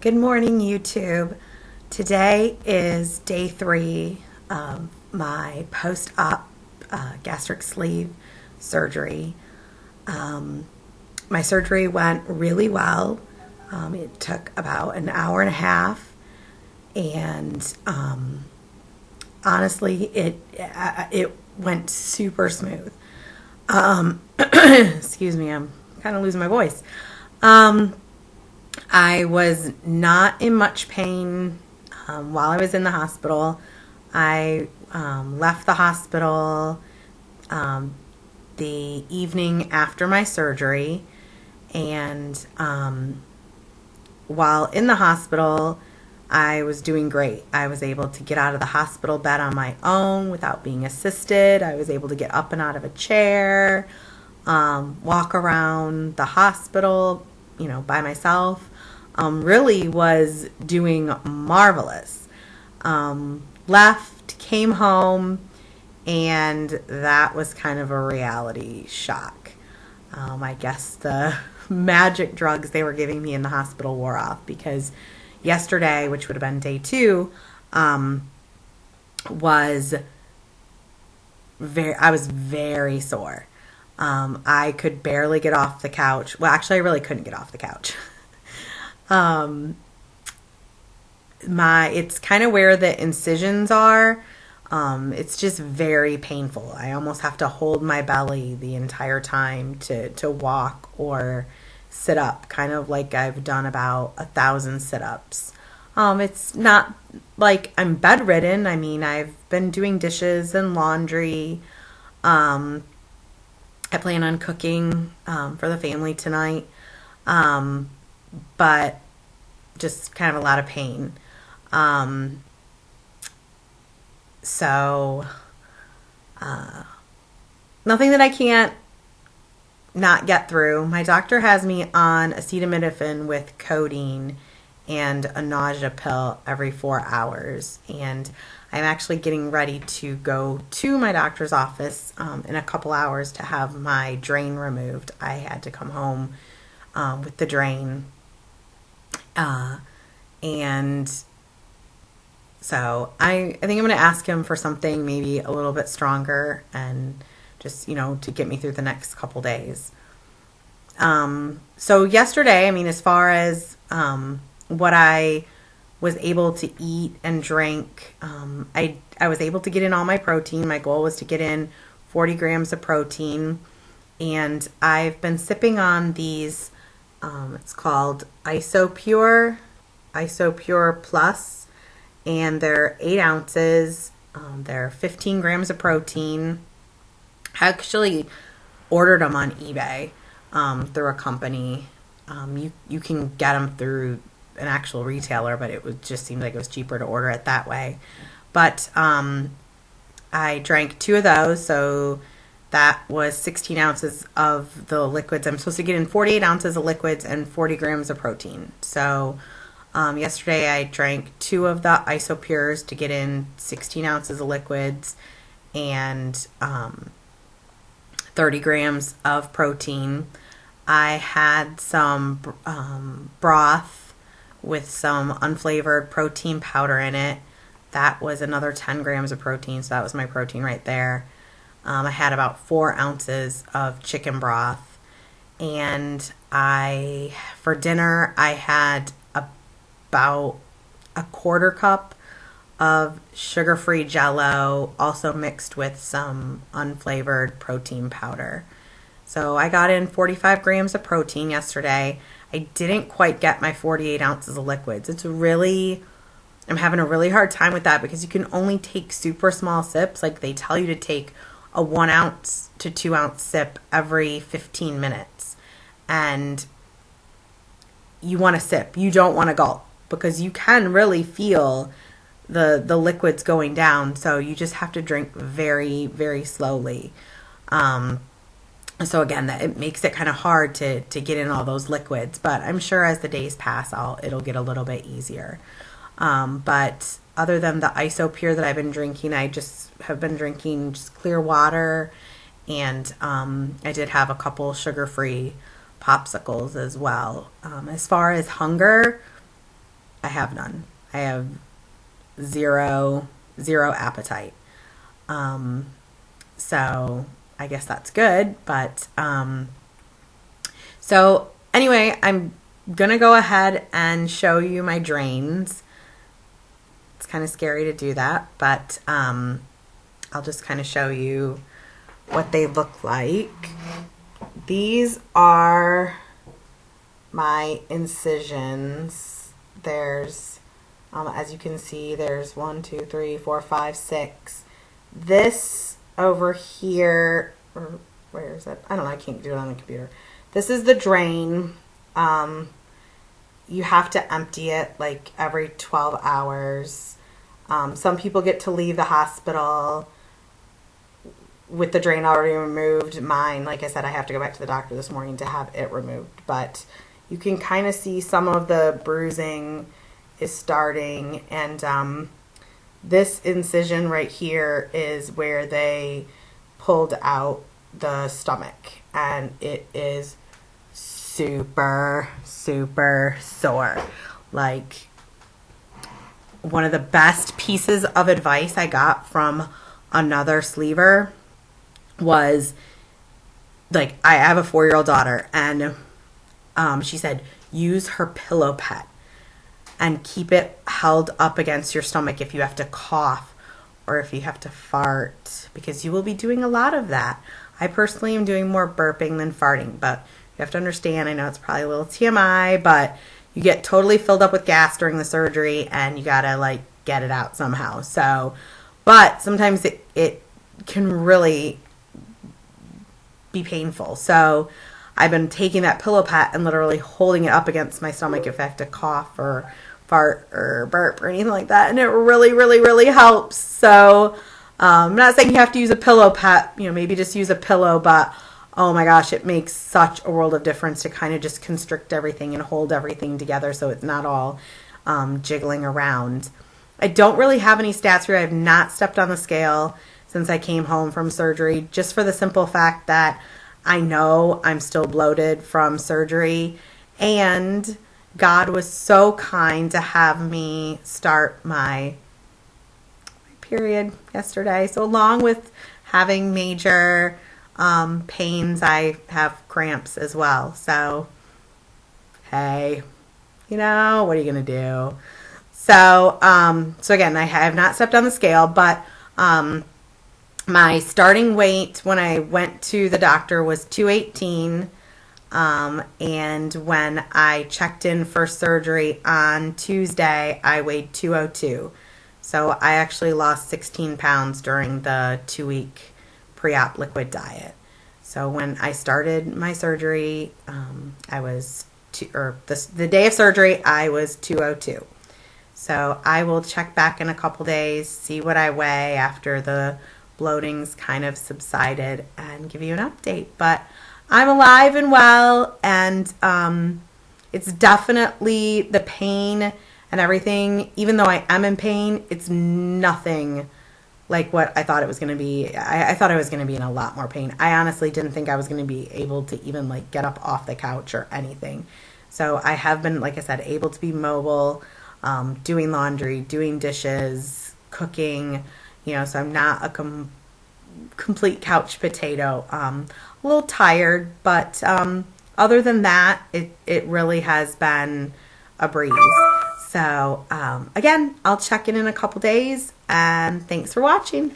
Good morning, YouTube. Today is day 3 of my post-op gastric sleeve surgery. My surgery went really well. It took about an hour and a half, and honestly, it went super smooth. Excuse me, I'm kind of losing my voice. I was not in much pain while I was in the hospital. I left the hospital the evening after my surgery, and while in the hospital, I was doing great. I was able to get out of the hospital bed on my own without being assisted. I was able to get up and out of a chair, walk around the hospital, by myself. Really was doing marvelous. Left, came home, and that was kind of a reality shock. I guess the magic drugs they were giving me in the hospital wore off, because yesterday, which would have been day 2, I was very sore. I could barely get off the couch. Well, actually, I really couldn't get off the couch. It's kind of where the incisions are. It's just very painful. I almost have to hold my belly the entire time to walk or sit up, kind of like I've done about 1,000 sit-ups. It's not like I'm bedridden. I mean, I've been doing dishes and laundry. I plan on cooking for the family tonight, but just kind of a lot of pain. So nothing that I can't not get through. My doctor has me on acetaminophen with codeine and a nausea pill every 4 hours, and I'm actually getting ready to go to my doctor's office in a couple hours to have my drain removed. I had to come home with the drain, and so I think I'm going to ask him for something maybe a little bit stronger, and just, to get me through the next couple days. So yesterday, I mean, as far as what I was able to eat and drink, I was able to get in all my protein. My goal was to get in 40 grams of protein, and I've been sipping on these, it's called Isopure Plus, and they're 8 ounces. They're 15 grams of protein. I actually ordered them on eBay through a company. You can get them through an actual retailer, but it just seemed like it was cheaper to order it that way. But I drank 2 of those, so that was 16 ounces of the liquids. I'm supposed to get in 48 ounces of liquids and 40 grams of protein. So yesterday I drank 2 of the Isopures to get in 16 ounces of liquids and 30 grams of protein. I had some broth with some unflavored protein powder in it. That was another 10 grams of protein, so that was my protein right there. I had about 4 ounces of chicken broth, and for dinner I had about a 1/4 cup of sugar-free Jell-O, also mixed with some unflavored protein powder. So I got in 45 grams of protein yesterday. I didn't quite get my 48 ounces of liquids. I'm having a really hard time with that, because you can only take super small sips. Like, they tell you to take a 1 ounce to 2 ounce sip every 15 minutes. And you want to sip. You don't want to gulp, because you can really feel the liquids going down. So you just have to drink very, very slowly. So again, it makes it kind of hard to get in all those liquids, but I'm sure as the days pass, it'll get a little bit easier. But other than the Isopure that I've been drinking, I just have been drinking just clear water, and I did have a couple sugar-free popsicles as well. As far as hunger, I have none. I have zero appetite. So I guess that's good, but so anyway, I'm gonna go ahead and show you my drains. It's kind of scary to do that, but I'll just kind of show you what they look like. These are my incisions. There's as you can see, there's 1, 2, 3, 4, 5, 6. This over here, or where is it? I don't know, I can't do it on the computer. This is the drain. You have to empty it like every 12 hours. Some people get to leave the hospital with the drain already removed. Mine, like I said, I have to go back to the doctor this morning to have it removed. But you can kind of see some of the bruising is starting, and this incision right here is where they pulled out the stomach, and it is super sore. Like, one of the best pieces of advice I got from another sleever was, like, I have a 4-year-old daughter, and she said use her pillow pet and keep it held up against your stomach if you have to cough or if you have to fart, because you will be doing a lot of that. I personally am doing more burping than farting, but you have to understand, I know it's probably a little TMI, but you get totally filled up with gas during the surgery and you gotta like get it out somehow. So, but sometimes it can really be painful. So I've been taking that pillow pet and literally holding it up against my stomach if I have to cough or fart or burp or anything like that, and it really helps. So I'm not saying you have to use a pillow pet, you know, maybe just use a pillow, but oh my gosh, it makes such a world of difference to kind of just constrict everything and hold everything together so it's not all jiggling around. I don't really have any stats here. I have not stepped on the scale since I came home from surgery, just for the simple fact that I know I'm still bloated from surgery, and God was so kind to have me start my period yesterday. So along with having major pains, I have cramps as well. So, hey, you know, what are you going to do? So, so again, I have not stepped on the scale, but my starting weight when I went to the doctor was 218, and when I checked in for surgery on Tuesday, I weighed 202. So I actually lost 16 pounds during the 2-week pre-op liquid diet. So when I started my surgery, I was the day of surgery, I was 202. So I will check back in a couple days, see what I weigh after the bloating's kind of subsided, and give you an update. But I'm alive and well, and it's definitely the pain and everything. Even though I am in pain, it's nothing like what I thought it was going to be. I thought I was going to be in a lot more pain. I honestly didn't think I was going to be able to even like get up off the couch or anything. So I have been, like I said, able to be mobile, doing laundry, doing dishes, cooking, you know, so I'm not a complete couch potato. A little tired, but other than that, it really has been a breeze. So again, I'll check in a couple days, and thanks for watching.